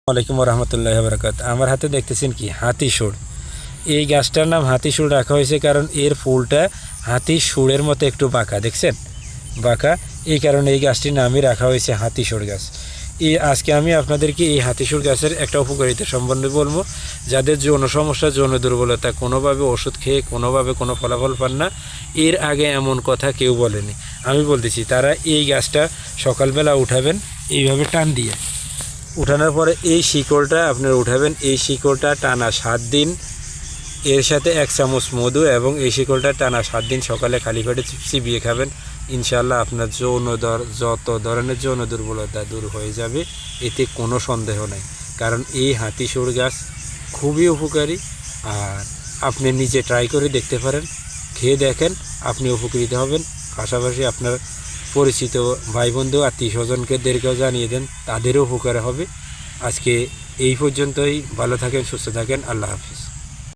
ওয়ালাইকুম রহমতুল্লাহ বরকাত। আমার হাতে দেখতেছেন কি হাতি সুর। এই গাছটার নাম হাতি সুর রাখা হয়েছে কারণ এর ফুলটা হাতি সুরের মতো একটু বাঁকা, দেখছেন বাঁকা, এই কারণে এই গাছটির নামই রাখা হয়েছে হাতি সুর গাছ। আজকে আমি আপনাদেরকে এই হাতি সুর গাছের একটা উপকারিতা সম্বন্ধে বলবো। যাদের যৌন সমস্যা, যৌন দুর্বলতা, কোনোভাবে ওষুধ খেয়ে কোনোভাবে কোনো ফলাফল পান না, এর আগে এমন কথা কেউ বলেনি, আমি বলতেছি, তারা এই গাছটা সকালবেলা উঠাবেন, এইভাবে টান দিয়ে উঠানোর পরে এই শিকড়টা আপনারা উঠাবেন। এই শিকড়টা টানা 7 দিন, এর সাথে 1 চামচ মধু এবং এই শিকড়টা টানা 7 দিন সকালে খালি পেটে চিবিয়ে খাবেন। ইনশাআল্লাহ আপনার যত ধরনের যৌন দুর্বলতা দূর হয়ে যাবে, এতে কোনো সন্দেহ নাই। কারণ এই হাতি সুর গাছ খুবই উপকারী। আর আপনি নিজে ট্রাই করে দেখতে পারেন, খেয়ে দেখেন, আপনি উপকৃত হবেন। পাশাপাশি আপনার পরিচিত ভাই বন্ধু আত্মীয় স্বজনদেরকেও জানিয়ে দেন, তাদেরও উপকার হবে। আজকে এই পর্যন্তই। ভালো থাকেন, সুস্থ থাকেন, আল্লাহ হাফিজ।